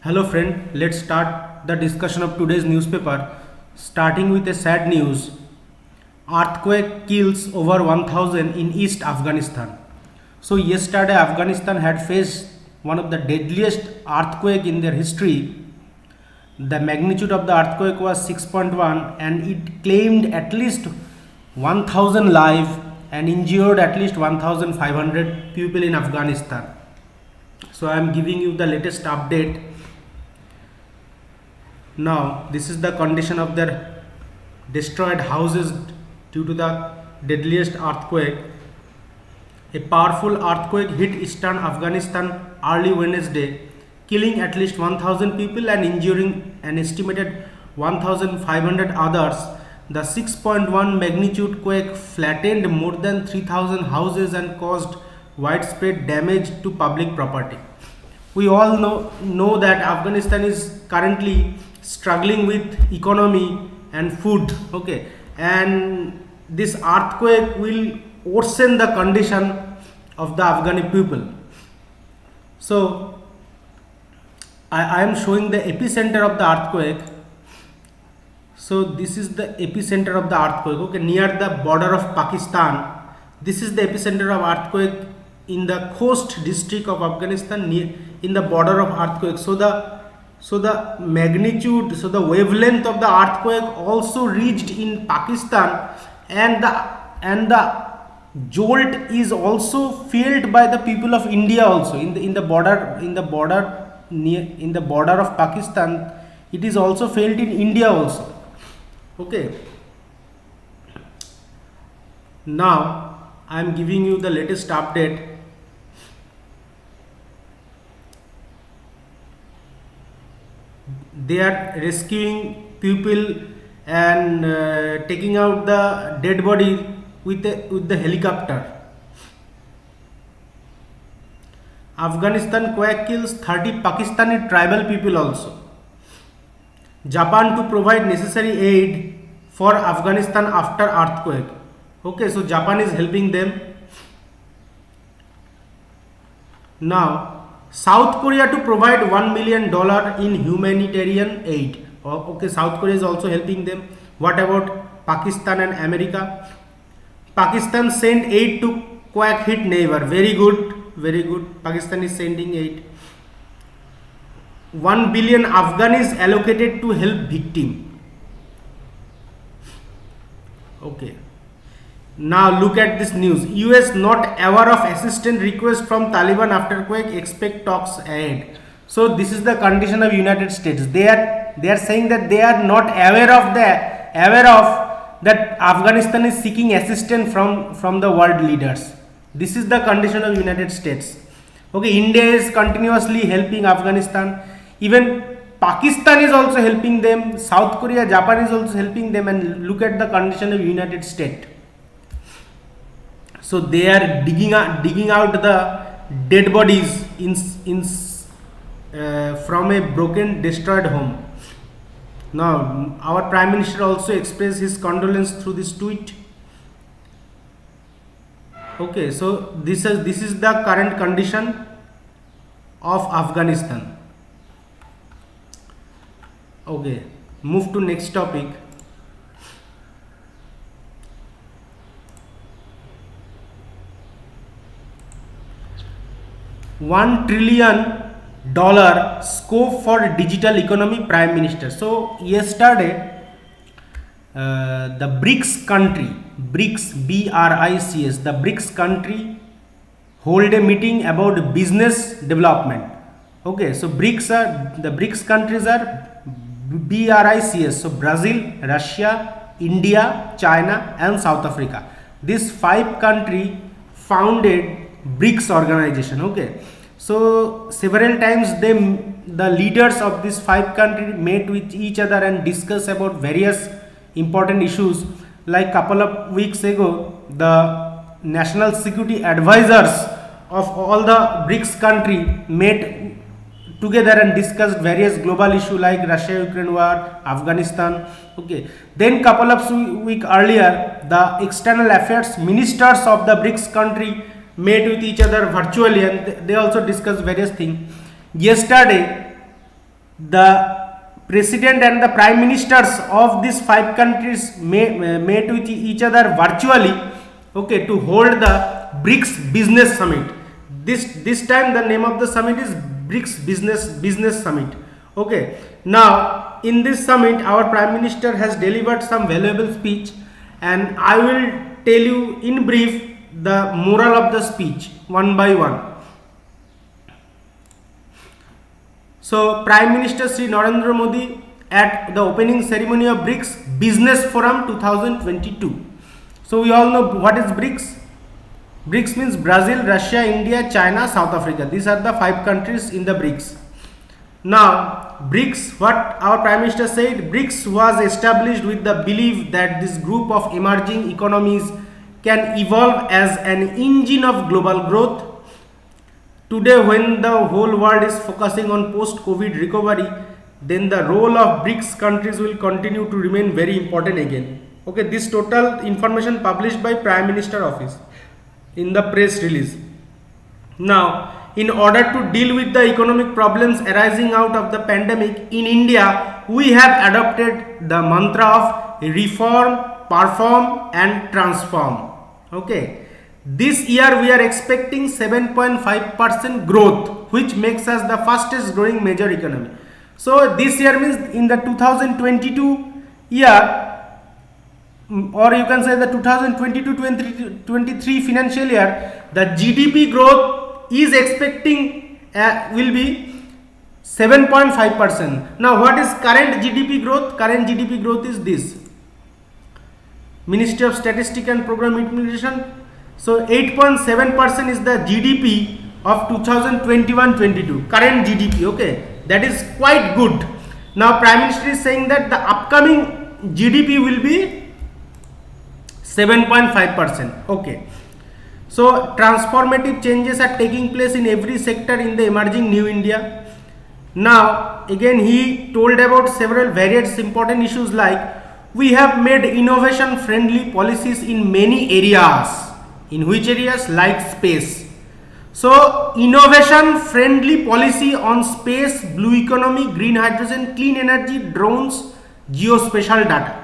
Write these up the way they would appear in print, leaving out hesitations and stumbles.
Hello friend, let's start the discussion of today's newspaper, starting with a sad news. Earthquake kills over 1000 in East Afghanistan. So yesterday Afghanistan had faced one of the deadliest earthquake in their history. The magnitude of the earthquake was 6.1 and it claimed at least 1000 lives and injured at least 1500 people in Afghanistan. So I am giving you the latest update. Now this is the condition of their destroyed houses due to the deadliest earthquake. A powerful earthquake hit eastern Afghanistan early Wednesday, killing at least 1000 people and injuring an estimated 1500 others. The 6.1 magnitude quake flattened more than 3000 houses and caused widespread damage to public property. We all know that Afghanistan is currently struggling with economy and food, okay, and this earthquake will worsen the condition of the Afghani people. So I am showing the epicenter of the earthquake. So this is the epicenter of the earthquake, okay, near the border of Pakistan. This is the epicenter of earthquake in the coast district of Afghanistan, near in the border of earthquake. So the magnitude, so the wavelength of the earthquake also reached in Pakistan, and the jolt is also felt by the people of India also in the border of Pakistan. It is also felt in India also. Okay. Now I am giving you the latest update. They are rescuing people and taking out the dead body with the helicopter. Afghanistan quake kills 30 Pakistani tribal people also. Japan to provide necessary aid for Afghanistan after earthquake. Okay, so Japan is helping them. Now South Korea to provide $1 million in humanitarian aid. Okay, South Korea is also helping them. What about Pakistan and America? Pakistan sent aid to quake hit neighbor. Very good, very good. Pakistan is sending aid. 1 billion Afghanis allocated to help victim. Okay. Now look at this news. US not aware of assistance request from Taliban after quake, expect talks ahead. So this is the condition of United States. They are saying that they are not aware of that Afghanistan is seeking assistance from the world leaders. This is the condition of United States. Okay, India is continuously helping Afghanistan. Even Pakistan is also helping them. South Korea, Japan is also helping them. And look at the condition of United States. So they are digging out the dead bodies from a broken, destroyed home. Now our Prime Minister also expressed his condolence through this tweet. Okay, so this is the current condition of Afghanistan. Okay, move to next topic. $1 trillion scope for digital economy, Prime Minister. So yesterday the Brics country, Brics, BRICS, the Brics country hold a meeting about business development. Okay, so the Brics countries are BRICS, so Brazil, Russia, India, China and South Africa. These 5 countries founded Brics organization. Okay, so several times the leaders of these 5 countries met with each other and discuss about various important issues. Like couple of weeks ago, the national security advisors of all the Brics country met together and discussed various global issues like Russia-Ukraine war, Afghanistan. Okay, then couple of weeks earlier, the external affairs ministers of the Brics country met with each other virtually and they also discussed various things. Yesterday the president and the prime ministers of these 5 countries met with each other virtually, okay, to hold the Brics Business Summit. This time the name of the summit is Brics Business Summit. Okay, now in this summit our prime minister has delivered some valuable speech, and I will tell you in brief the moral of the speech one by one. So Prime Minister Sri Narendra Modi at the opening ceremony of Brics Business Forum 2022. So we all know what is Brics. Brics means Brazil, Russia, India, China, South Africa. These are the 5 countries in the Brics. Now Brics, what our Prime Minister said, Brics was established with the belief that this group of emerging economies can evolve as an engine of global growth. Today, when the whole world is focusing on post-COVID recovery, then the role of Brics countries will continue to remain very important again. Okay, this total information published by Prime Minister Office in the press release. Now, in order to deal with the economic problems arising out of the pandemic in India, we have adopted the mantra of reform, perform and transform. Okay. This year we are expecting 7.5% growth, which makes us the fastest growing major economy. So this year means in the 2022 year, or you can say the 2022-23 financial year, the GDP growth is expecting will be 7.5%. Now what is current GDP growth? Current GDP growth is this. Ministry of Statistics and Program Implementation. So 8.7% is the GDP of 2021-22, current GDP, okay, that is quite good. Now Prime Minister is saying that the upcoming GDP will be 7.5%, okay. So transformative changes are taking place in every sector in the emerging new India. Now again he told about several various important issues like we have made innovation friendly policies in many areas. In which areas? Like space. So innovation friendly policy on space, blue economy, green hydrogen, clean energy, drones, geospatial data.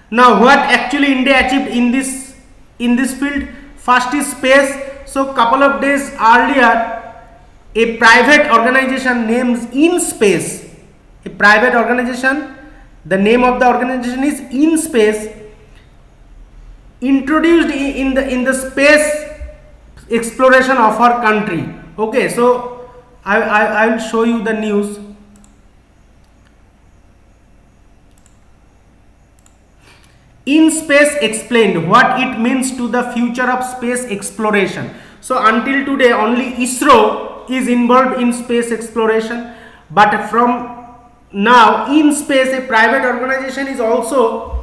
Now what actually India achieved in this field? First is space. So couple of days earlier a private organization named InSpace, a private organization, the name of the organization is InSpace, introduced in the space exploration of our country. Okay, so I will show you the news. InSpace explained what it means to the future of space exploration. So until today only ISRO is involved in space exploration, but from now InSpace, a private organization, is also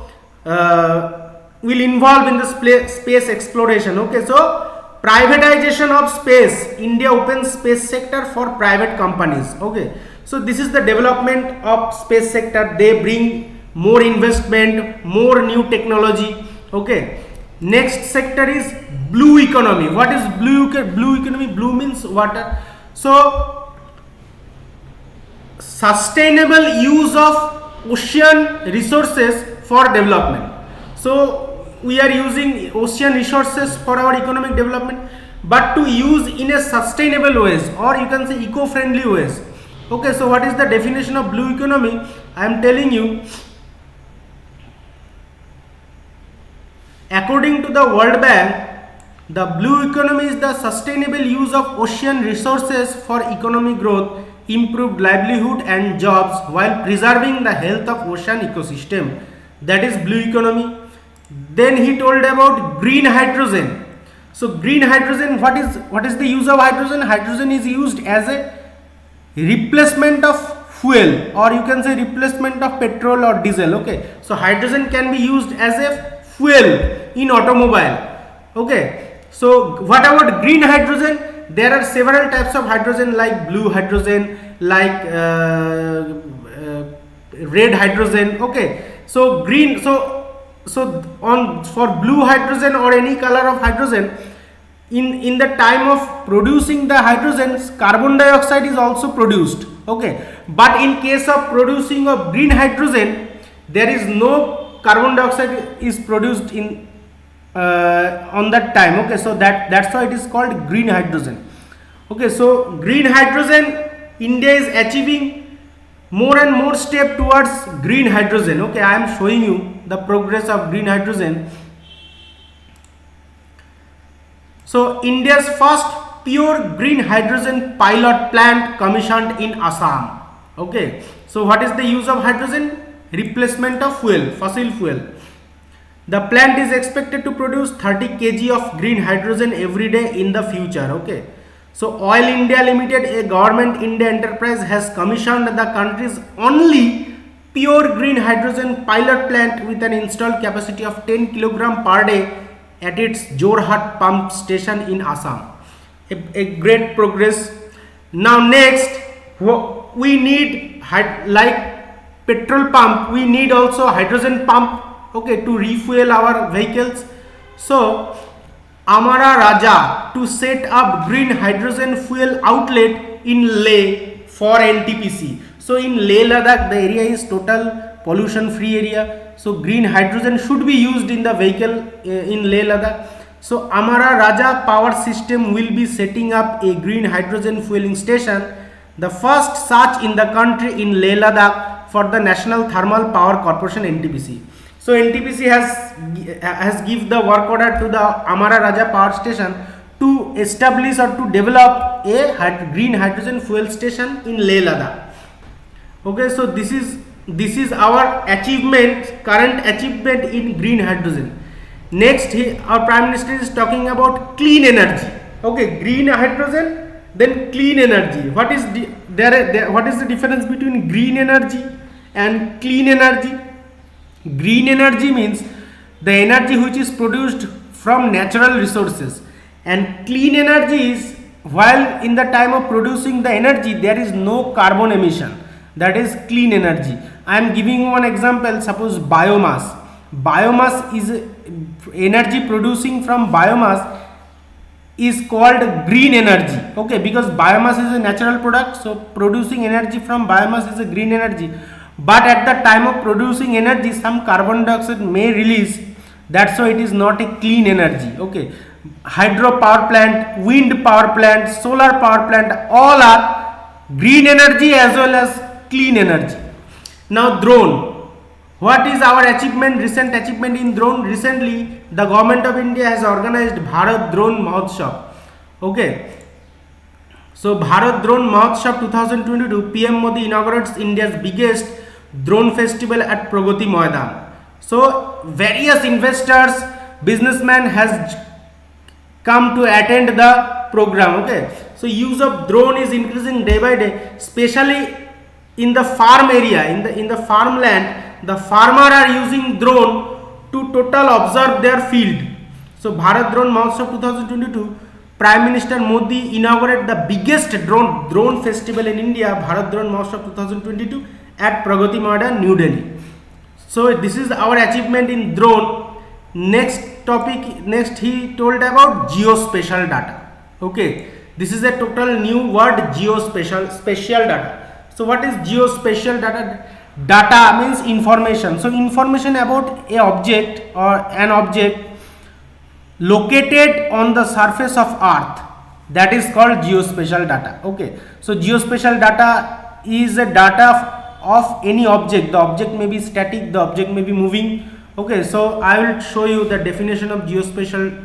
will involve in the space exploration. Okay, so privatization of space, India opens space sector for private companies. Okay, so this is the development of space sector. They bring more investment, more new technology. Okay, next sector is blue economy. What is blue economy? Blue means water. So sustainable use of ocean resources for development. So we are using ocean resources for our economic development, but to use in a sustainable ways, or you can say eco-friendly ways. Okay, so what is the definition of blue economy? I am telling you, according to the World Bank, the blue economy is the sustainable use of ocean resources for economic growth, improved livelihood and jobs while preserving the health of ocean ecosystem. That is blue economy. Then he told about green hydrogen. So green hydrogen, what is the use of hydrogen? Hydrogen is used as a replacement of fuel, or you can say replacement of petrol or diesel. Okay, so hydrogen can be used as a fuel in automobile. Okay, so what about green hydrogen? There are several types of hydrogen, like blue hydrogen, like red hydrogen. Okay, so green, for blue hydrogen or any color of hydrogen, in the time of producing the hydrogen, carbon dioxide is also produced. Okay, but in case of producing of green hydrogen, there is no carbon dioxide is produced in on that time. Okay, so that's why it is called green hydrogen. Okay, so green hydrogen, India is achieving more and more step towards green hydrogen. Okay, I am showing you the progress of green hydrogen. So India's first pure green hydrogen pilot plant commissioned in Assam. Okay, so what is the use of hydrogen? Replacement of fuel, fossil fuel. The plant is expected to produce 30 kg of green hydrogen every day in the future. Okay, so Oil India Limited, a government India enterprise, has commissioned the country's only pure green hydrogen pilot plant with an installed capacity of 10 kg per day at its Jorhat pump station in Assam. A great progress. Now next, we need like petrol pump, we need also hydrogen pump, okay, to refuel our vehicles. So Amara Raja to set up green hydrogen fuel outlet in Leh for NTPC. So in Leh Ladakh, the area is total pollution free area, so green hydrogen should be used in the vehicle in Leh Ladakh. So Amara Raja Power System will be setting up a green hydrogen fueling station, the first such in the country in Leh Ladakh for the National Thermal Power Corporation NTPC. So NTPC has give the work order to the Amara Raja Power Station to establish or to develop a green hydrogen fuel station in Leh Ladakh. Okay, so this is our achievement, current achievement in green hydrogen. Next, our Prime Minister is talking about clean energy. Okay, green hydrogen, then clean energy. What is the difference between green energy and clean energy? Green energy means the energy which is produced from natural resources, and clean energy is while in the time of producing the energy there is no carbon emission, that is clean energy. I am giving you one example. Suppose biomass is energy producing from biomass is called green energy. Okay, because biomass is a natural product, so producing energy from biomass is a green energy. But at the time of producing energy some carbon dioxide may release, that's why it is not a clean energy. Okay, hydro power plant, wind power plant, solar power plant, all are green energy as well as clean energy. Now drone, what is our achievement, recent achievement in drone? Recently the government of India has organized Bharat Drone Mahotsav. Okay, so Bharat Drone Mahotsav 2022, PM Modi inaugurates India's biggest drone festival at Pragati Maidan. So various investors, businessmen has come to attend the program. Okay, so use of drone is increasing day by day, especially in the farm area, in the farmland. The farmer are using drone to total observe their field. So Bharat Drone Mahotsav 2022, Prime Minister Modi inaugurated the biggest drone festival in India, Bharat Drone Mahotsav 2022 at Pragati Maidan, New Delhi. So this is our achievement in drone. Next he told about geospatial data. Okay, this is a total new word, spatial data. So what is geospatial data? Data means information. So information about a object or an object located on the surface of earth, that is called geospatial data. Okay, so geospatial data is a data of any object. The object may be static, the object may be moving. Okay, so I will show you the definition of geospatial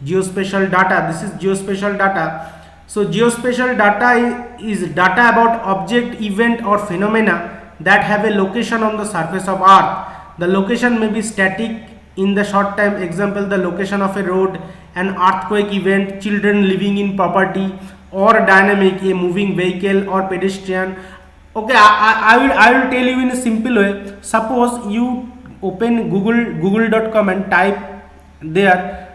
data. This is geospatial data. So geospatial data is data about object, event or phenomena that have a location on the surface of earth. The location may be static in the short time, example the location of a road, an earthquake event, children living in property, or dynamic, a moving vehicle or pedestrian. Okay, I will tell you in a simple way. Suppose you open google.com and type there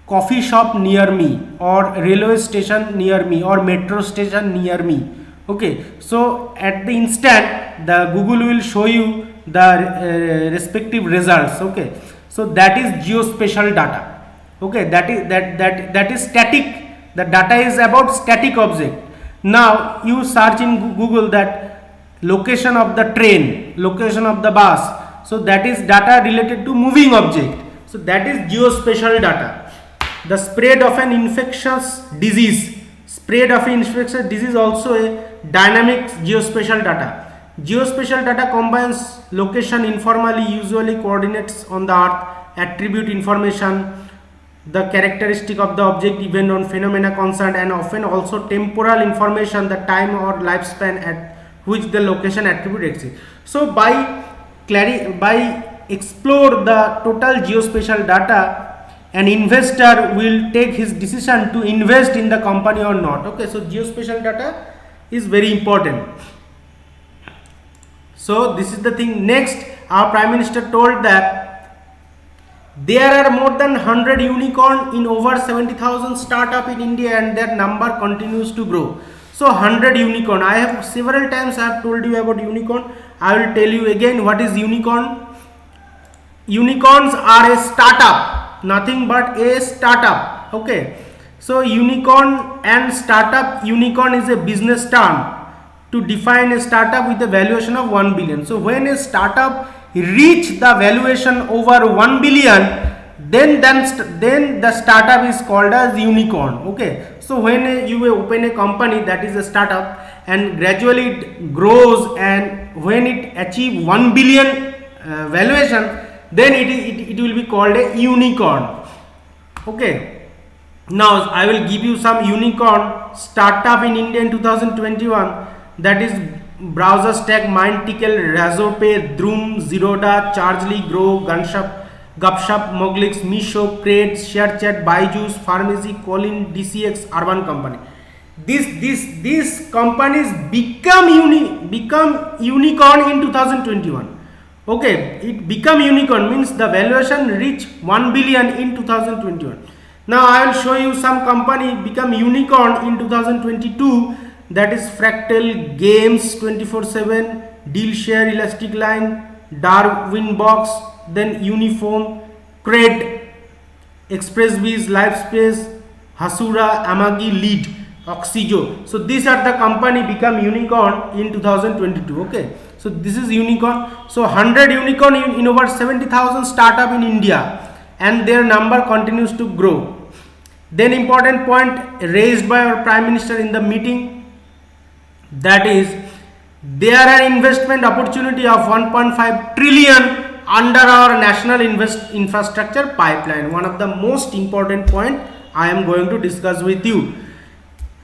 coffee shop near me, or railway station near me, or metro station near me. Okay, so at the instant the Google will show you the respective results. Okay, so that is geospatial data. Okay, that is static. The data is about static object. Now you search in Google that location of the train, location of the bus. So that is data related to moving object. So that is geospatial data. The spread of an infectious disease. Spread of an infectious disease also a dynamic geospatial data. Geospatial data combines location informally, usually coordinates on the earth, attribute information, the characteristic of the object, event or phenomena concerned, and often also temporal information, the time or lifespan at which the location attribute exists. So by explore the total geospatial data, an investor will take his decision to invest in the company or not. Okay, so geospatial data is very important. So this is the thing. Next, our Prime Minister told that there are more than 100 unicorn in over 70,000 startup in India, and their number continues to grow. So 100 unicorn. I have several times I have told you about unicorn. I will tell you again what is unicorn. Unicorns are a startup, nothing but a startup. Okay. So unicorn and startup, unicorn is a business term to define a startup with a valuation of 1 billion. So when a startup reach the valuation over 1 billion, then the startup is called as unicorn. Okay, so when you open a company, that is a startup, and gradually it grows, and when it achieve 1 billion valuation, then it will be called a unicorn. Okay, now I will give you some unicorn startup in India in 2021. That is Browser Stack, Mindtickle, Razorpay, Droom, Zerodha, Chargely, Grow, Gupshup, Moglix, Misho, Crate, ShareChat, Byju's, Pharmacy, Colin, DCX, Urban Company. These companies become unicorn in 2021. Okay, it become unicorn means the valuation reach 1 billion in 2021. Now I will show you some company become unicorn in 2022. That is Fractal, Games 24/7, Dealshare, Elastic Line, Darwin Box, then Uniform, Cred, ExpressBiz, Livespace, Hasura, Amagi, Lead, Oxyjo. So these are the company become unicorn in 2022. Okay, so this is unicorn. So 100 unicorn in over 70,000 startup in India, and their number continues to grow. Then important point raised by our Prime Minister in the meeting, that is there are investment opportunity of 1.5 trillion under our national infrastructure pipeline. One of the most important point I am going to discuss with you.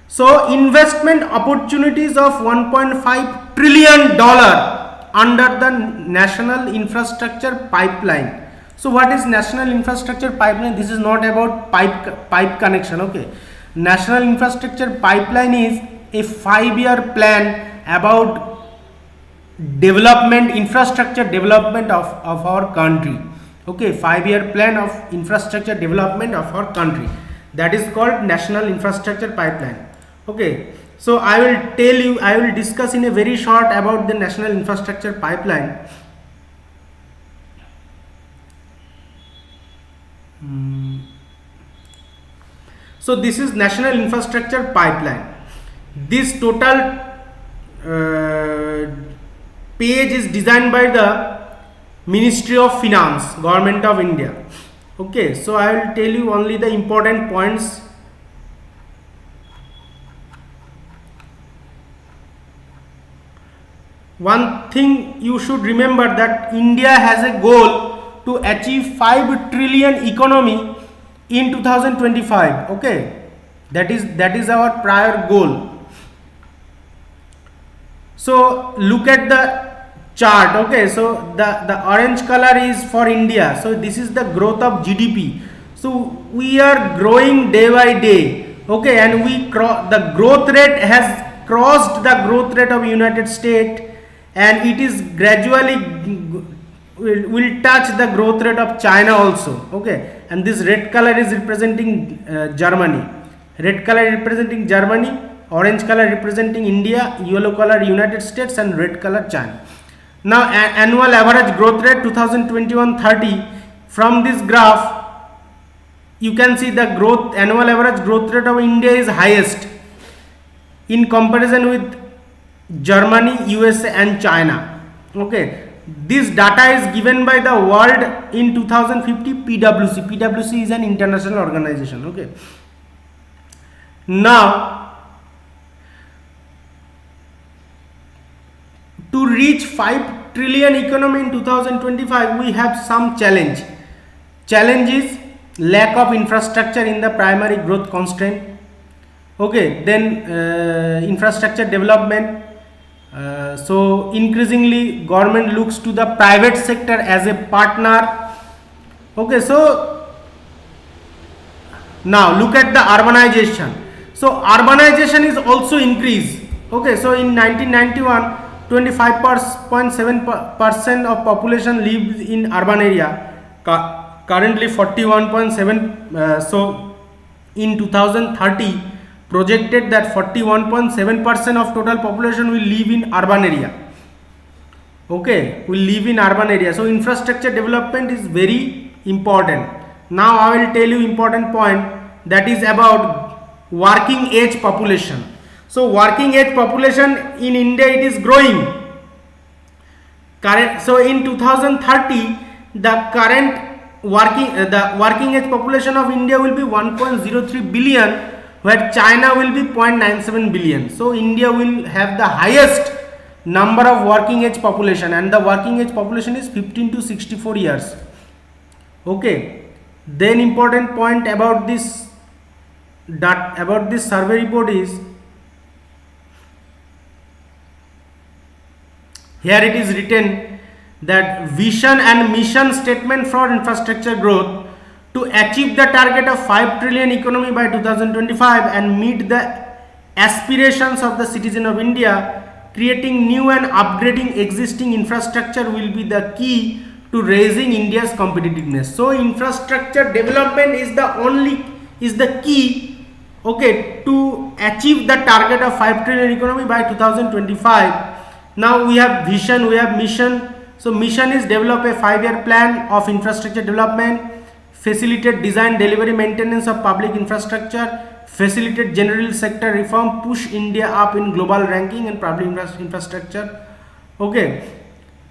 So investment opportunities of 1.5 trillion dollar under the national infrastructure pipeline. So what is national infrastructure pipeline? This is not about pipe connection. Okay, national infrastructure pipeline is a 5-year plan about development, infrastructure development of our country. Okay, 5-year plan of infrastructure development of our country, that is called national infrastructure pipeline. Okay, so I will discuss in a very short about the national infrastructure pipeline. So this is national infrastructure pipeline. This total page is designed by the Ministry of Finance, Government of India. Okay, so I will tell you only the important points. One thing you should remember, that India has a goal to achieve 5 trillion economy in 2025. Okay, that is our prior goal. So look at the chart. Okay, so the orange color is for India. So this is the growth of GDP. So we are growing day by day. Okay, and the growth rate has crossed the growth rate of United States, and it is gradually will touch the growth rate of China also. Okay, and this red color is representing Germany. Red color representing Germany, orange color representing India, yellow color United States, and red color China. Now annual average growth rate 2021-30. From this graph you can see the annual average growth rate of India is highest. in comparison with Germany, USA and China. Okay, this data is given by the world in 2050 PwC. PwC is an international organization. Okay, now to reach 5 trillion economy in 2025, we have some challenge. Challenge is lack of infrastructure in the primary growth constraint. Okay, then infrastructure development. So increasingly government looks to the private sector as a partner. Okay, so now look at the urbanization. So urbanization is also increased. Okay, so in 1991 25.7% of population lives in urban area, currently 41.7. So in 2030 projected that 41.7% of total population will live in urban area. Okay, will live in urban area. So infrastructure development is very important. Now I will tell you important point, that is about working age population. So working age population in India, it is growing. So in 2030 the working age population of India will be 1.03 billion, where China will be 0.97 billion. So India will have the highest number of working age population, and the working age population is 15 to 64 years. Okay, then important point about this survey report is, here it is written that vision and mission statement for infrastructure growth to achieve the target of 5 trillion economy by 2025 and meet the aspirations of the citizen of India, creating new and upgrading existing infrastructure will be the key to raising India's competitiveness. So infrastructure development is the key, okay, to achieve the target of 5 trillion economy by 2025. Now we have vision, we have mission. So mission is develop a 5-year plan of infrastructure development, facilitate design, delivery, maintenance of public infrastructure, facilitate general sector reform, push India up in global ranking and public infrastructure. Okay,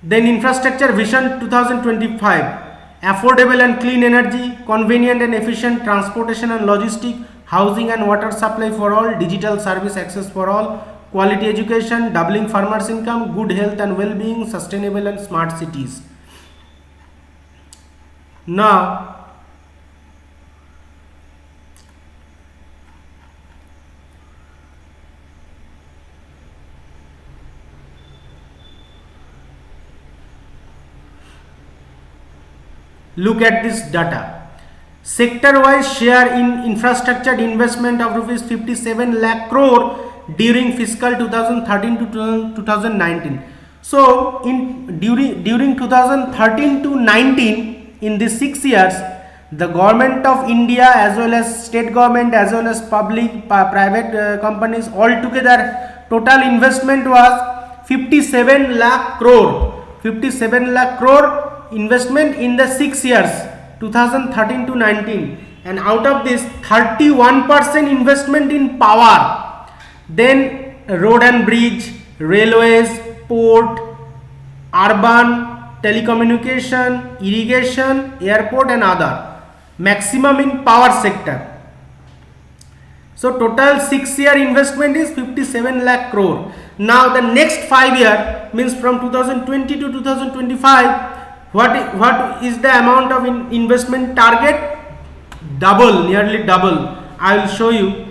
then infrastructure vision 2025, affordable and clean energy, convenient and efficient transportation and logistics, housing and water supply for all, digital service access for all, quality education, doubling farmers' income, good health and well-being, sustainable and smart cities. Now look at this data. Sector-wise share in infrastructure investment of rupees 57 lakh crore during fiscal 2013 to 2019. So during 2013 to 19, in these 6 years, the government of India as well as state government as well as private companies all together, total investment was 57 lakh crore. 57 lakh crore investment in the 6 years 2013 to 19, and out of this 31% investment in power, then road and bridge, railways, port, urban, telecommunication, irrigation, airport and other, maximum in power sector. So total 6-year investment is 57 lakh crore. Now the next 5 year means from 2020 to 2025, what is the amount of investment target? Double, nearly double. I will show you.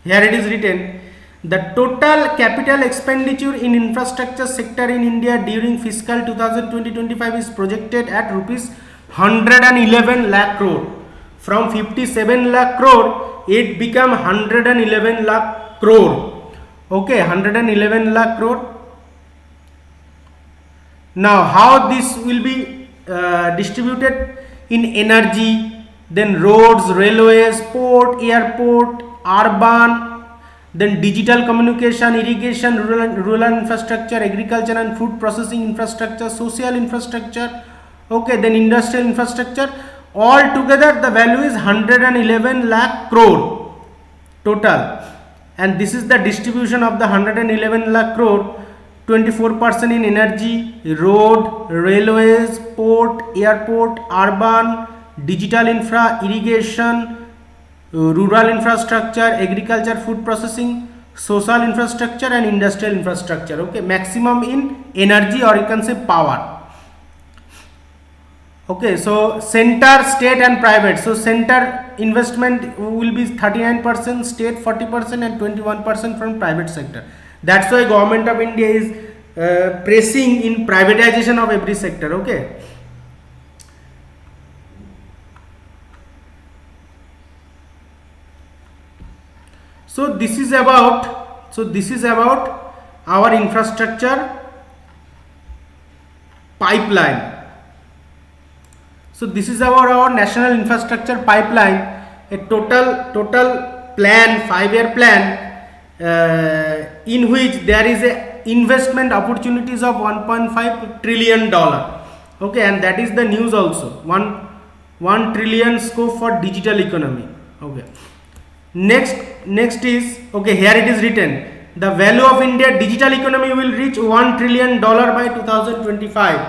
Here it is written, the total capital expenditure in infrastructure sector in India during fiscal 2020-25 is projected at rupees 111 lakh crore. From 57 lakh crore, it become 111 lakh crore. Okay, 111 lakh crore. Now how this will be distributed? In energy, then roads, railways, port, airport, urban, then digital communication, irrigation, rural infrastructure, agriculture and food processing infrastructure, social infrastructure. Okay, then industrial infrastructure, all together the value is 111 lakh crore total, and this is the distribution of the 111 lakh crore. 24% in energy, road, railways, port, airport, urban, digital infra, irrigation, rural infrastructure, agriculture, food processing, social infrastructure and industrial infrastructure. Okay, maximum in energy, or you can say power. Okay, so center, state and private. So center investment will be 39%, state 40% and 21% from private sector. That's why government of India is pressing in privatization of every sector. Okay. So this is about our infrastructure pipeline. So this is our national infrastructure pipeline, a total plan, 5-year plan, in which there is a investment opportunities of 1.5 trillion dollar. Okay, and that is the news also. 1 trillion scope for digital economy. Okay. Next is, okay, here it is written, the value of India digital economy will reach 1 trillion dollar by 2025.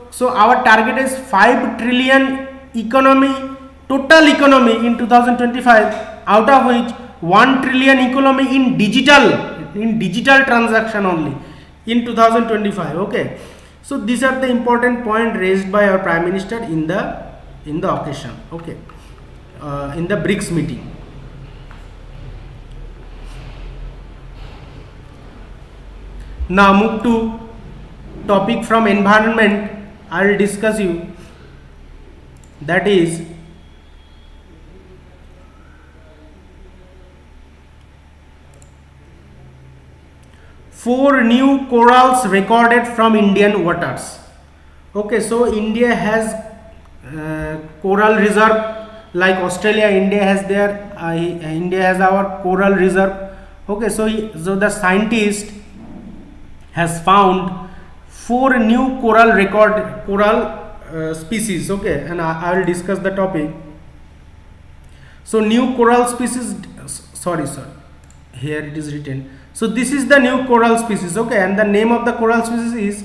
So our target is 5 trillion economy, total economy in 2025, out of which 1 trillion economy in digital transaction only in 2025. Okay, so these are the important point raised by our Prime Minister in the occasion. Okay, in the Brics meeting. Now move to topic from environment. I will discuss you, that is four new corals recorded from Indian waters. Okay, so India has coral reserve, like Australia. India has our coral reserve. Okay, so the scientist has found 4 new coral species. Okay, and I will discuss the topic. So new coral species, sorry, here it is written. So this is the new coral species. Okay, and the name of the coral species is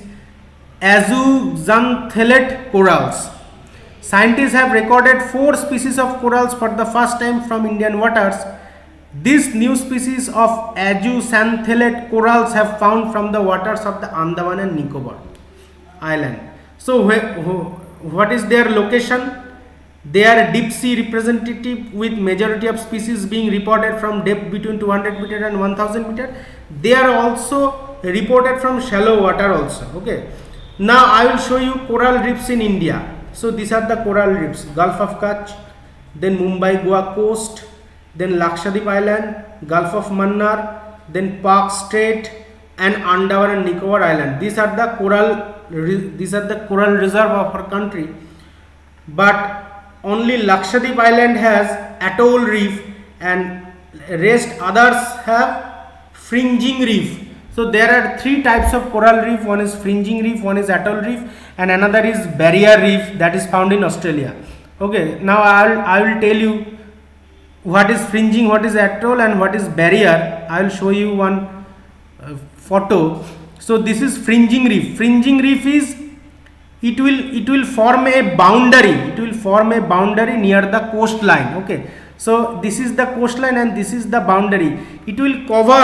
azooxanthellae corals. Scientists have recorded 4 species of corals for the first time from Indian waters. This new species of azooxanthellae corals have found from the waters of the Andaman and Nicobar Island. So what is their location? They are deep sea representative, with majority of species being reported from depth between 200 meter and 1000 meter. They are also reported from shallow water also. Okay, now I will show you coral reefs in India. So these are the coral reefs: Gulf of Kutch, then Mumbai Goa coast, then Lakshadweep Island, Gulf of Mannar, then Park Strait and Andaman and Nicobar Island. These are the coral reserve of our country. But only Lakshadweep Island has atoll reef, and rest others have fringing reef. So there are 3 types of coral reef. One is fringing reef, one is atoll reef, and another is barrier reef that is found in Australia. Okay, now I will tell you what is fringing, what is atoll and what is barrier. I will show you one photo. So this is fringing reef. Fringing reef is, it will form a boundary, near the coastline. Okay, so this is the coastline and this is the boundary. It will cover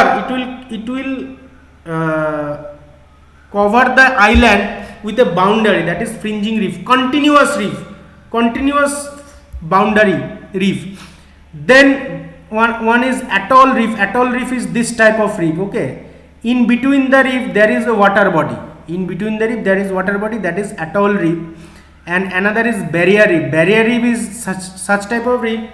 the island with a boundary, that is fringing reef. Continuous boundary reef. Then one is atoll reef. Atoll reef is this type of reef. Okay, in between the reef there is a water body. That is atoll reef. And another is barrier reef. Barrier reef is such type of reef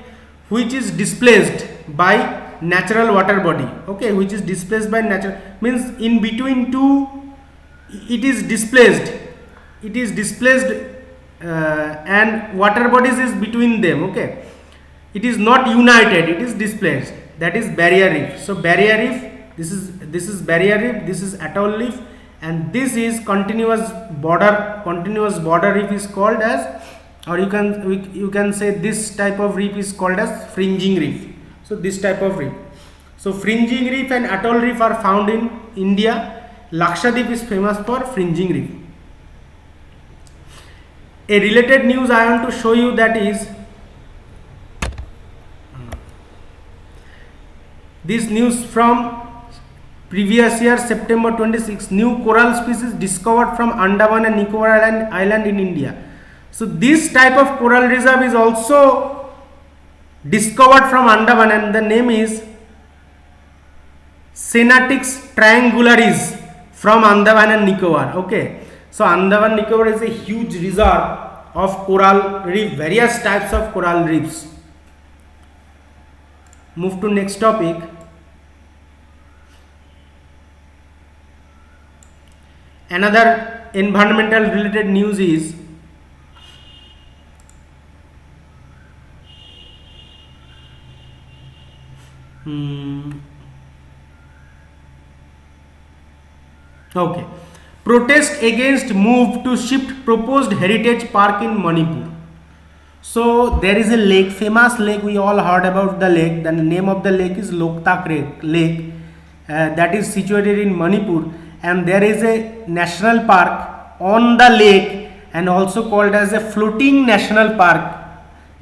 which is displaced by natural water body. Okay, which is displaced by natural, means in between two it is displaced, and water bodies is between them. Okay, it is not united, it is displaced. That is barrier reef. So barrier reef, this is barrier reef, this is atoll reef, and this is continuous border reef is called as, or you can say this type of reef is called as fringing reef. So this type of reef. So fringing reef and atoll reef are found in India. Lakshadweep is famous for fringing reef. A related news I want to show you, that is this news from previous year September 26. New coral species discovered from Andaman and Nicobar Island in India. So this type of coral reserve is also discovered from Andaman, and the name is Senatix triangularis from Andaman and Nicobar. Okay, so Andaman Nicobar is a huge reserve of coral reef, various types of coral reefs. Move to next topic. Another environmental related news is okay, protest against move to shift proposed heritage park in Manipur. So there is a lake, famous lake, we all heard about the lake. The name of the lake is Loktak Lake, that is situated in Manipur, and there is a national park on the lake and also called as a floating national park.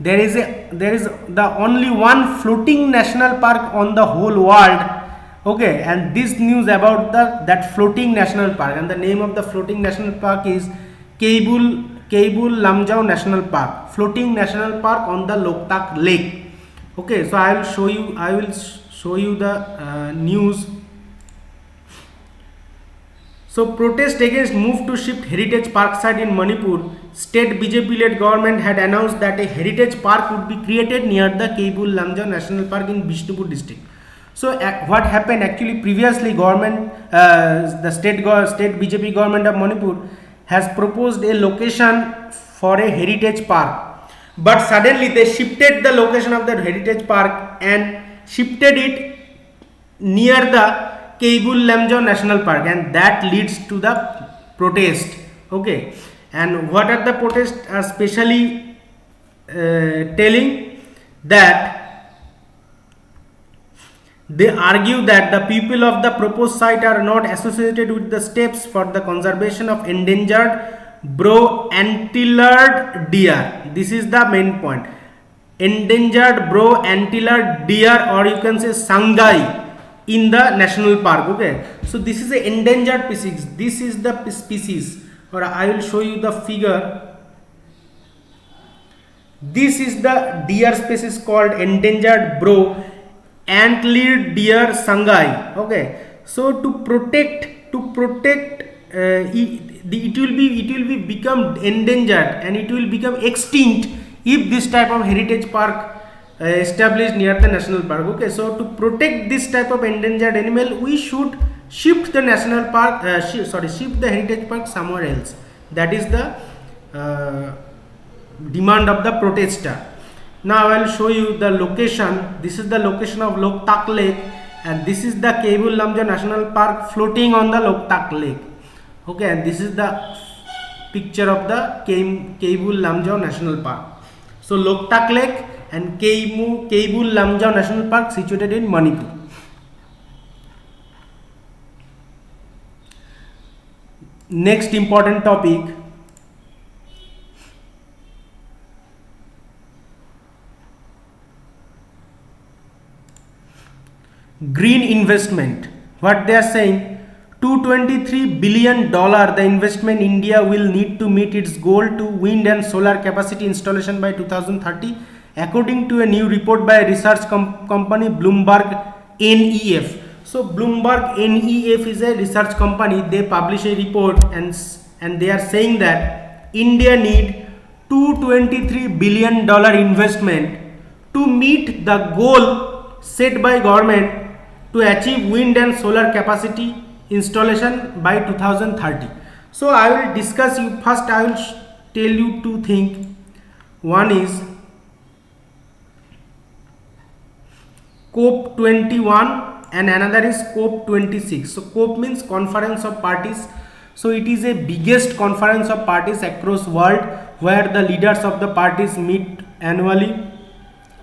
There is the only one floating national park on the whole world. Okay, and this news about that floating national park, and the name of the floating national park is Keibul Lamjao National Park, floating national park on the Loktak Lake. Okay, so I will show you the news. So protest against move to shift heritage park site in Manipur. State BJP-led government had announced that a heritage park would be created near the Keibul Lamjao National Park in Bishnupur district. So what happened actually, previously the state BJP government of Manipur has proposed a location for a heritage park, but suddenly they shifted the location of the heritage park and shifted it near the Keibul Lamjao National Park, and that leads to the protest. Okay, and what are the protests are specially telling that they argue that the people of the proposed site are not associated with the steps for the conservation of endangered brow antlered deer. This is the main point. Endangered brow antlered deer, or you can say sangai, in the national park. Okay, so this is an endangered species. This is the species, or I will show you the figure. This is the deer species called endangered brow antlered deer sangai. Okay, so to protect it will be become endangered and it will become extinct if this type of heritage park established near the national park. Okay, so to protect this type of endangered animal, we should shift the national park shift the heritage park somewhere else. That is the demand of the protester. Now I will show you the location. This is the location of Loktak Lake, and this is the Keibul Lamjao National Park floating on the Loktak Lake. Okay, and this is the picture of the Keibul Lamjao National Park. So Loktak Lake and Keibul Lamjao National Park situated in Manipur. Next important topic, green investment. What they are saying, $223 billion the investment India will need to meet its goal to wind and solar capacity installation by 2030, according to a new report by research company Bloomberg NEF. So Bloomberg NEF is a research company. They publish a report and they are saying that India need $223 billion investment to meet the goal set by government to achieve wind and solar capacity installation by 2030. So I will discuss you first. I will tell you two things. One is COP21 and another is COP26. So COP means Conference of Parties So it is a biggest conference of parties across world where the leaders of the parties meet annually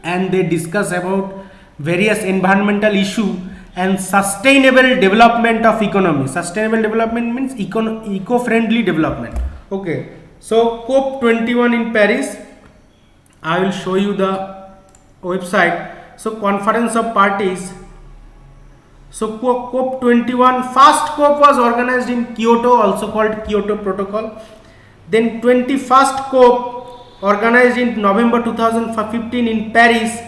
and they discuss about various environmental issue and sustainable development of economy. Sustainable development means eco-friendly development. Okay, so COP21 in Paris, I will show you the website. So conference of parties. So COP21, first COP was organized in Kyoto, also called Kyoto Protocol. Then 21st COP organized in November 2015 in Paris,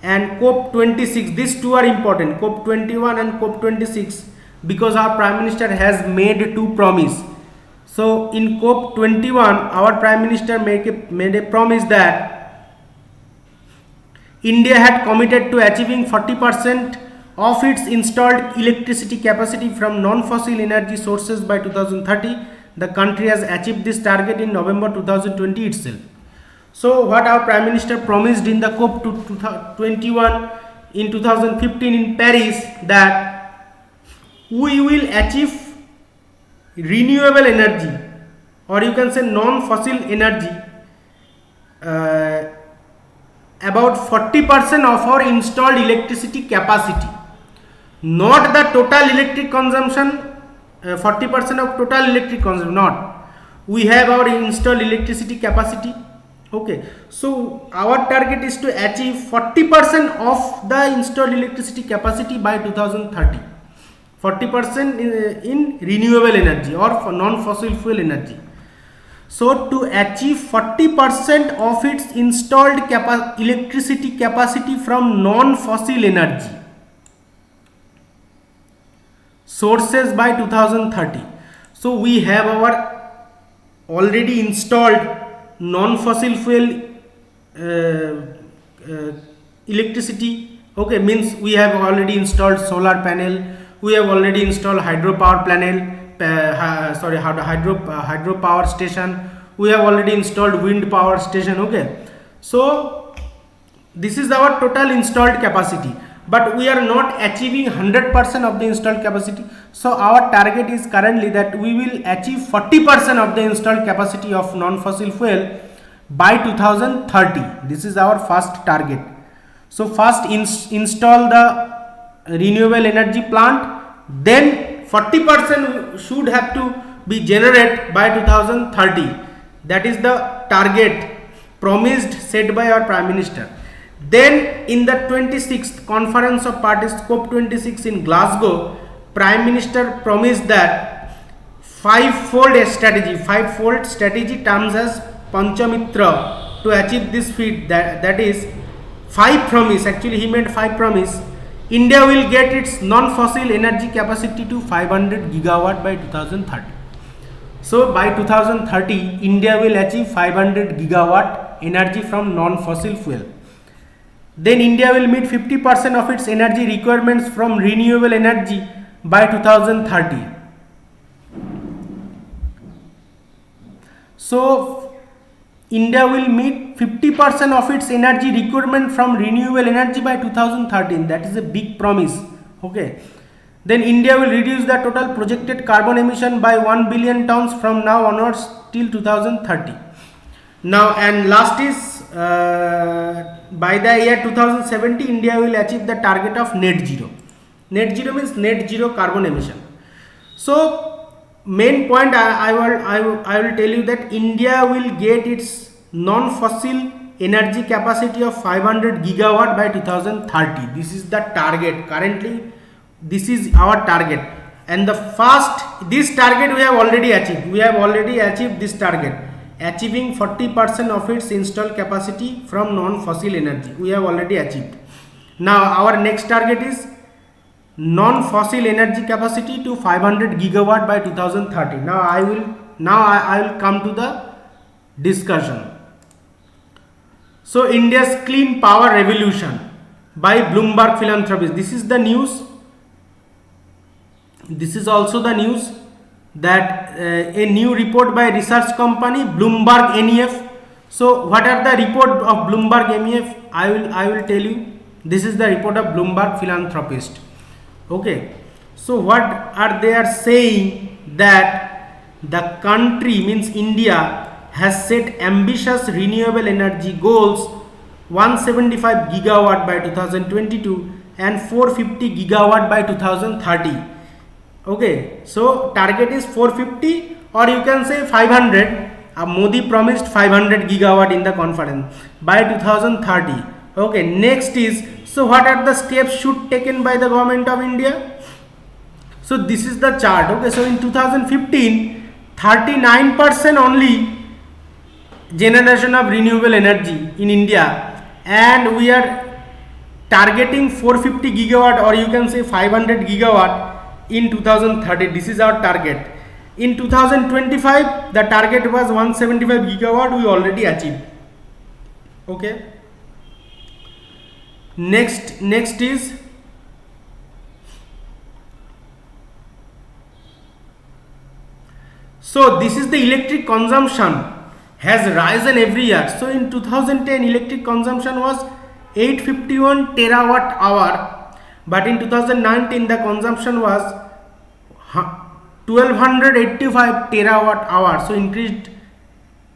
and COP26. These two are important, COP21 and COP26, because our Prime Minister has made two promises. So in COP21, our Prime Minister made a promise that India had committed to achieving 40% of its installed electricity capacity from non-fossil energy sources by 2030. The country has achieved this target in November 2020 itself. So what our Prime Minister promised in the COP21 in 2015 in Paris, that we will achieve renewable energy, or you can say non-fossil energy, about 40% of our installed electricity capacity, not the total electric consumption, 40% of total electric consumption, not. We have our installed electricity capacity. Okay, so our target is to achieve 40% of the installed electricity capacity by 2030. 40% in renewable energy or for non-fossil fuel energy. So to achieve 40% of its installed electricity capacity from non-fossil energy sources by 2030. So we have our already installed non-fossil fuel electricity. Okay, means we have already installed solar panel, we have already installed hydropower panel, hydropower station, we have already installed wind power station. Okay, so this is our total installed capacity, but we are not achieving 100% of the installed capacity. So our target is currently that we will achieve 40% of the installed capacity of non-fossil fuel by 2030. This is our first target. So first install the renewable energy plant, then 40% should have to be generated by 2030. That is the target promised, set by our Prime Minister. Then in the 26th conference of parties, COP26 in Glasgow, Prime Minister promised that five-fold strategy terms as Panchamitra to achieve this feat. That is 5 promise. Actually, he made 5 promise. India will get its non-fossil energy capacity to 500 gigawatt by 2030. So by 2030, India will achieve 500 gigawatt energy from non-fossil fuel. Then India will meet 50% of its energy requirements from renewable energy by 2030. So India will meet 50% of its energy requirement from renewable energy by 2013. That is a big promise. Okay. Then India will reduce the total projected carbon emission by 1 billion tons from now onwards till 2030. Now, and last is by the year 2070, India will achieve the target of net zero. Net zero means net zero carbon emission. So main point I will tell you that India will get its non-fossil energy capacity of 500 gigawatt by 2030. This is the target. Currently, this is our target, and this target we have already achieved. We have already achieved this target, achieving 40% of its installed capacity from non-fossil energy. We have already achieved. Now our next target is non-fossil energy capacity to 500 gigawatt by 2030. Now I will come to the discussion. So India's clean power revolution by Bloomberg Philanthropies. This is the news. This is also the news that a new report by research company Bloomberg NEF. So what are the report of Bloomberg NEF? I will tell you. This is the report of Bloomberg Philanthropist. Okay. So what are they are saying, that the country means India has set ambitious renewable energy goals 175 gigawatt by 2022 and 450 gigawatt by 2030. Okay, so target is 450 or you can say 500. Modi promised 500 gigawatt in the conference by 2030. Okay, next is, so what are the steps should taken by the government of India? So this is the chart. Okay, so in 2015 39% only generation of renewable energy in India, and we are targeting 450 gigawatt or you can say 500 gigawatt in 2030. This is our target. In 2025 the target was 175 gigawatt, we already achieved. Okay, next is, so this is the electric consumption has risen every year. So in 2010 electric consumption was 851 terawatt hour, but in 2019 the consumption was 1285 terawatt hour. So increased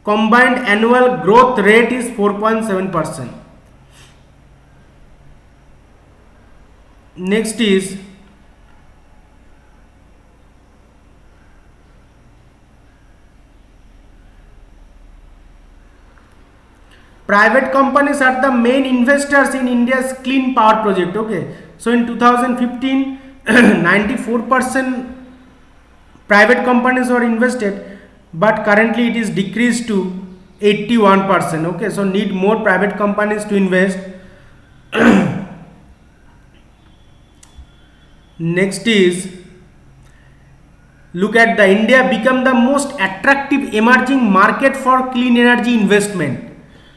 combined annual growth rate is 4.7%. Next is, private companies are the main investors in India's clean power project. Okay, so in 2015 94% private companies were invested, but currently it is decreased to 81%. Okay, so need more private companies to invest. Next is, look at the India become the most attractive emerging market for clean energy investment.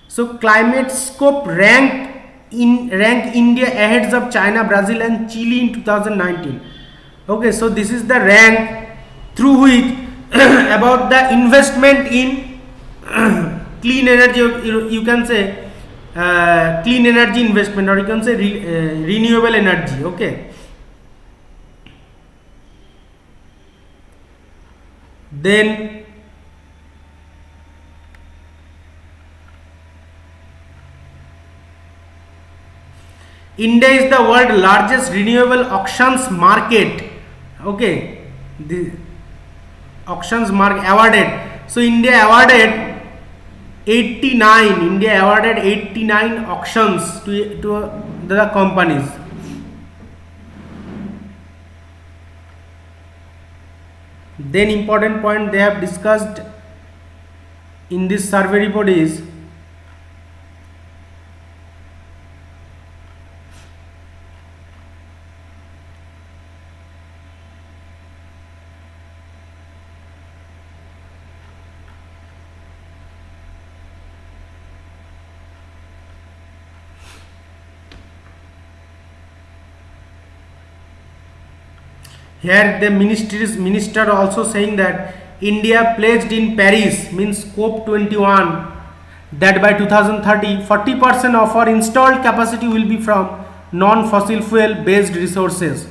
So climate scope rank India ahead of China, Brazil and Chile in 2019. Okay, so this is the rank through which about the investment in clean energy, you can say clean energy investment, or you can say renewable energy. Okay, then India is the world's largest renewable auctions market. Okay, the auctions market awarded. So India awarded 89 auctions to the companies. Then important point they have discussed in this survey report is, here the minister also saying that India pledged in Paris means COP21 that by 2030 40% of our installed capacity will be from non-fossil fuel based resources.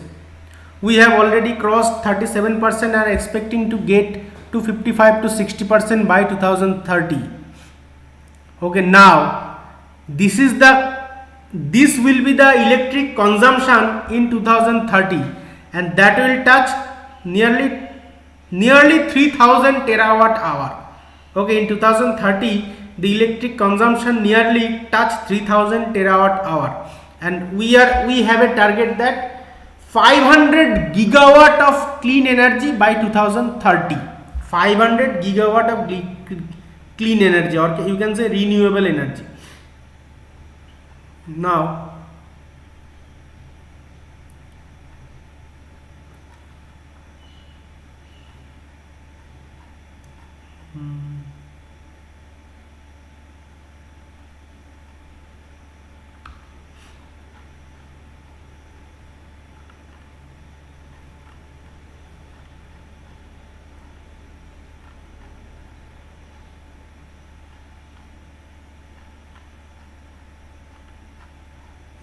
We have already crossed 37% and are expecting to get to 55 to 60% by 2030. Okay, now this will be the electric consumption in 2030, and that will touch nearly 3000 terawatt hour. Okay, in 2030 the electric consumption nearly touch 3000 terawatt hour, and we have a target that 500 gigawatt of clean energy by 2030. 500 gigawatt of clean energy, or you can say renewable energy. Now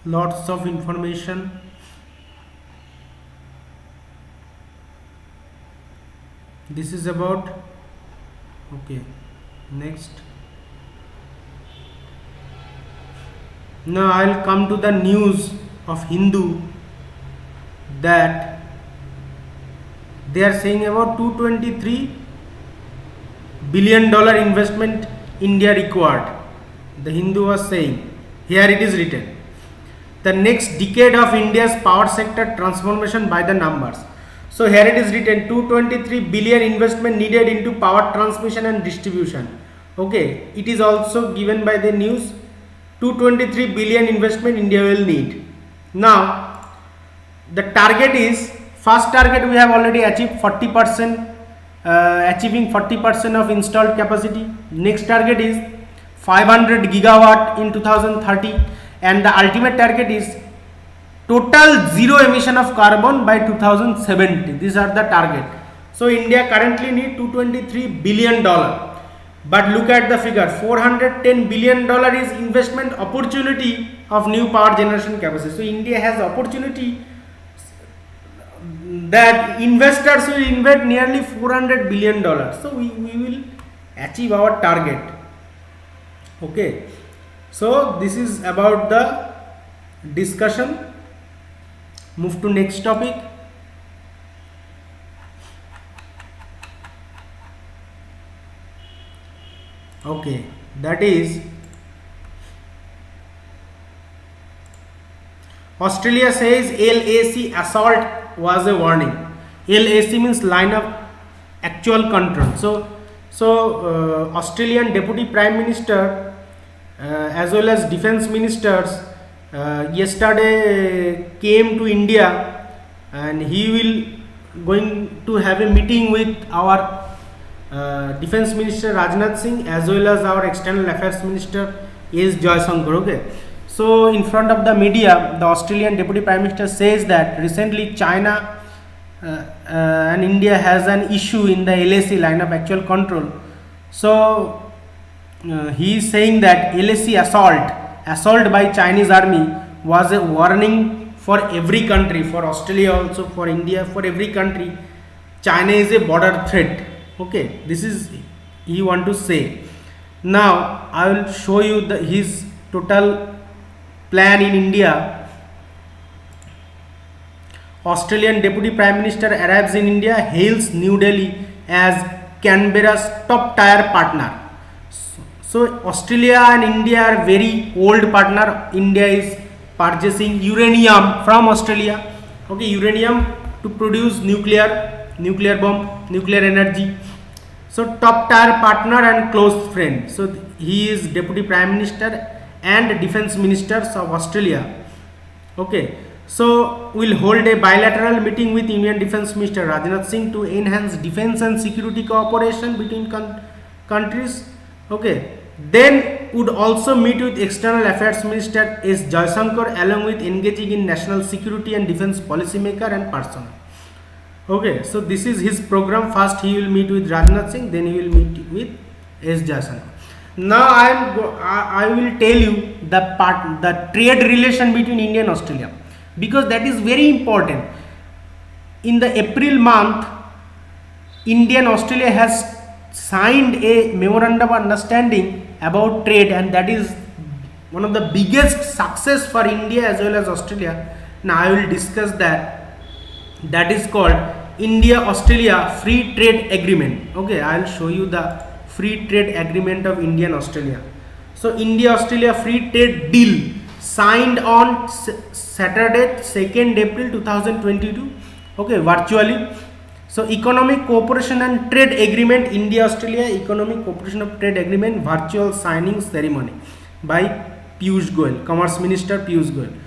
lots of information. This is about, okay, next. Now I'll come to the news of Hindu, that they are saying about $223 billion investment India required. The Hindu was saying, here it is written, the next decade of India's power sector transformation by the numbers. So here it is written 223 billion investment needed into power transmission and distribution. Okay, it is also given by the news 223 billion investment India will need. Now the target is, first target we have already achieved 40%, achieving 40% of installed capacity. Next target is 500 gigawatt in 2030, and the ultimate target is total zero emission of carbon by 2070. These are the target. So India currently need $223 billion, but look at the figure, $410 billion is investment opportunity of new power generation capacity. So India has opportunity that investors will invest nearly $400 billion. So we will achieve our target. Okay, so this is about the discussion. Move to next topic. Okay, that is Australia says LAC assault was a warning. LAC means line of actual control. So Australian Deputy Prime Minister as well as Defence Ministers yesterday came to India, and he will going to have a meeting with our Defence Minister Rajnath Singh as well as our External Affairs Minister S. Jaishankar. Okay. So in front of the media, the Australian Deputy Prime Minister says that recently China and India has an issue in the LAC line of actual control. So he is saying that LAC assault by Chinese army was a warning for every country, for Australia also, for India, for every country. China is a border threat. Okay, this is he want to say. Now I will show you his total plan in India. Australian Deputy Prime Minister arrives in India, hails New Delhi as Canberra's top tier partner. So Australia and India are very old partner. India is purchasing uranium from Australia. Okay, uranium to produce nuclear bomb, nuclear energy. So top tier partner and close friend. So he is Deputy Prime Minister and Defence Ministers of Australia. Okay, so we'll hold a bilateral meeting with Indian Defence Minister Rajnath Singh to enhance defence and security cooperation between countries. Okay, then would also meet with External Affairs Minister S. Jaishankar along with engaging in national security and defence policymaker and personnel. Okay, so this is his program. First he will meet with Rajnath Singh, then he will meet with S. Jaishankar. Now I will tell you the trade relation between India and Australia, because that is very important. In the April month, India and Australia has signed a memorandum of understanding about trade, and that is one of the biggest success for India as well as Australia. Now I will discuss that. That is called India-Australia Free Trade Agreement. Okay, I will show you the Free Trade Agreement of India and Australia. So India-Australia Free Trade Deal signed on Saturday 2nd April 2022. Okay, virtually. So Economic Cooperation and Trade Agreement, India-Australia Economic Cooperation of Trade Agreement virtual signing ceremony by Piyush Goyal, Commerce Minister Piyush Goyal.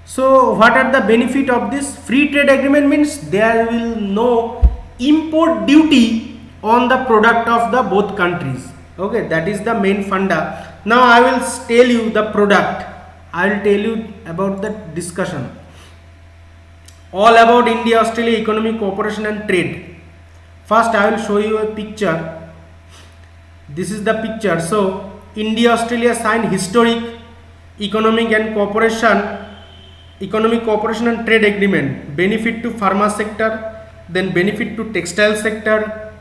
So what are the benefit of this free trade agreement? Means there will no import duty on the product of the both countries. Okay, that is the main funda. Now I will tell you the product. I will tell you about the discussion. All about India-Australia economic cooperation and trade. First I will show you a picture. This is the picture. So India-Australia signed historic economic cooperation and trade agreement. Benefit to pharma sector, then benefit to textile sector,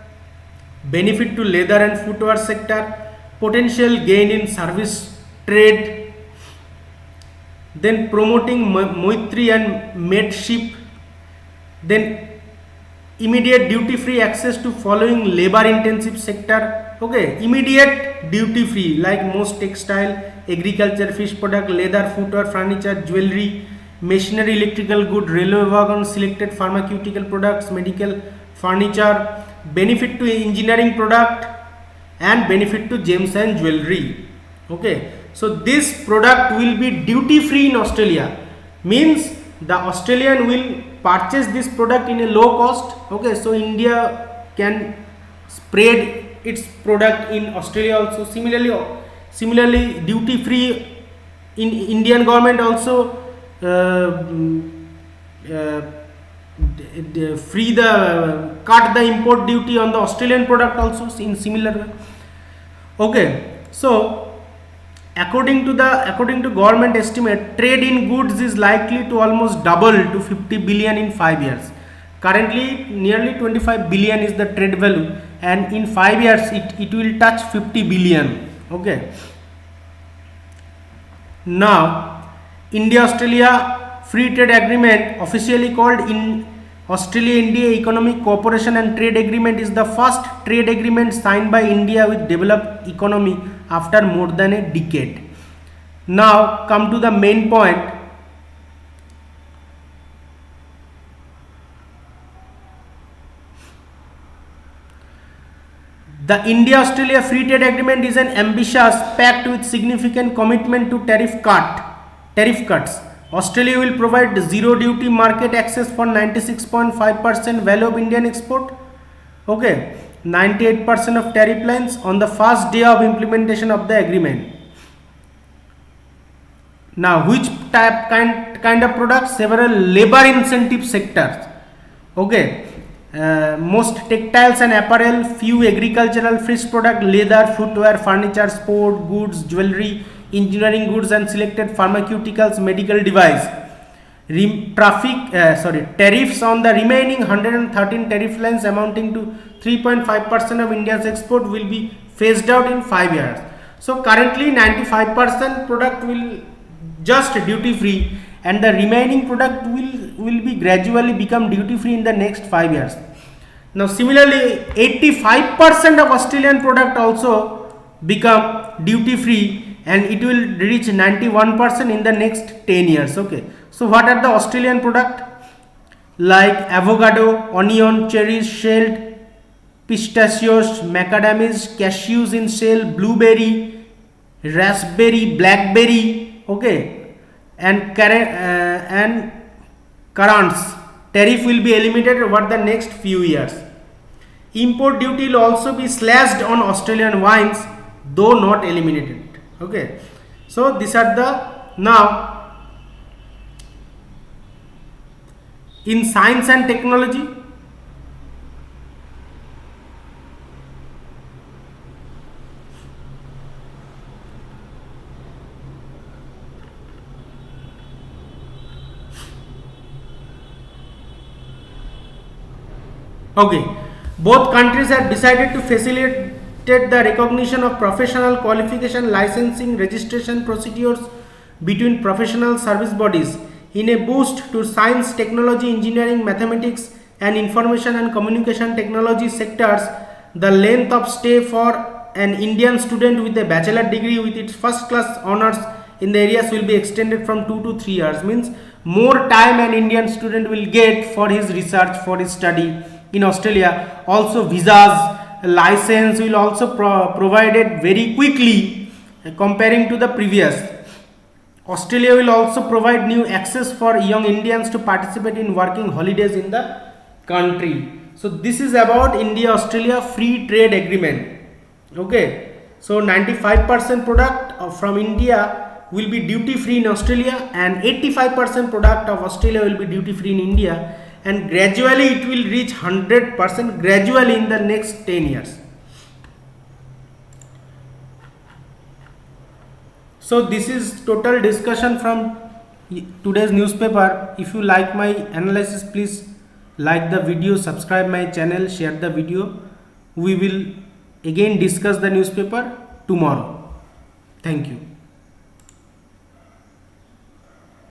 benefit to leather and footwear sector, potential gain in service trade, then promoting Maitri and mateship, then immediate duty free access to following labor intensive sector. Okay, immediate duty free like most textile, agriculture, fish product, leather, footwear, furniture, jewelry, machinery, electrical good, railway wagon, selected pharmaceutical products, medical furniture, benefit to engineering product, and benefit to gems and jewelry. Okay, so this product will be duty free in Australia, means the Australian will purchase this product in a low cost. Okay, so India can spread its product in Australia also. Similarly duty free in Indian government also free the cut the import duty on the Australian product also in similar way. Okay, so according to government estimate, trade in goods is likely to almost double to 50 billion in 5 years. Currently nearly 25 billion is the trade value, and in 5 years it will touch 50 billion. Okay, now India-Australia Free Trade Agreement, officially called in Australia-India Economic Cooperation and Trade Agreement, is the first trade agreement signed by India with developed economy after more than a decade. Now come to the main point. The India-Australia Free Trade Agreement is an ambitious pact with significant commitment to tariff cuts. Australia will provide zero duty market access for 96.5% value of Indian export. Okay, 98% of tariff lines on the first day of implementation of the agreement. Now, which kind of products? Several labor incentive sectors. Okay, most textiles and apparel, few agricultural, fish product, leather, footwear, furniture, sport goods, jewelry, engineering goods, and selected pharmaceuticals, medical device. Tariffs on the remaining 113 tariff lines amounting to 3.5% of India's export will be phased out in 5 years. So currently 95% product will just duty free, and the remaining product will be gradually become duty free in the next 5 years. Now similarly 85% of Australian product also become duty free, and it will reach 91% in the next 10 years. Okay, so what are the Australian product? Like avocado, onion, cherries, shelled, pistachios, macadamias, cashews in shell, blueberry, raspberry, blackberry. Okay, and currants. Tariff will be eliminated over the next few years. Import duty will also be slashed on Australian wines, though not eliminated. Okay, so these are the now in science and technology. Okay, both countries have decided to facilitate the recognition of professional qualification, licensing, registration procedures between professional service bodies in a boost to science, technology, engineering, mathematics, and information and communication technology sectors. The length of stay for an Indian student with a bachelor degree with its first class honors in the areas will be extended from 2 to 3 years. Means more time an Indian student will get for his research, for his study in Australia. Also visas, license will also provided very quickly comparing to the previous. Australia will also provide new access for young Indians to participate in working holidays in the country. So this is about India-Australia Free Trade Agreement. Okay, so 95% product from India will be duty free in Australia, and 85% product of Australia will be duty free in India, and gradually it will reach 100% gradually in the next 10 years. So this is total discussion from today's newspaper. If you like my analysis, please like the video, subscribe my channel, share the video. We will again discuss the newspaper tomorrow. Thank you.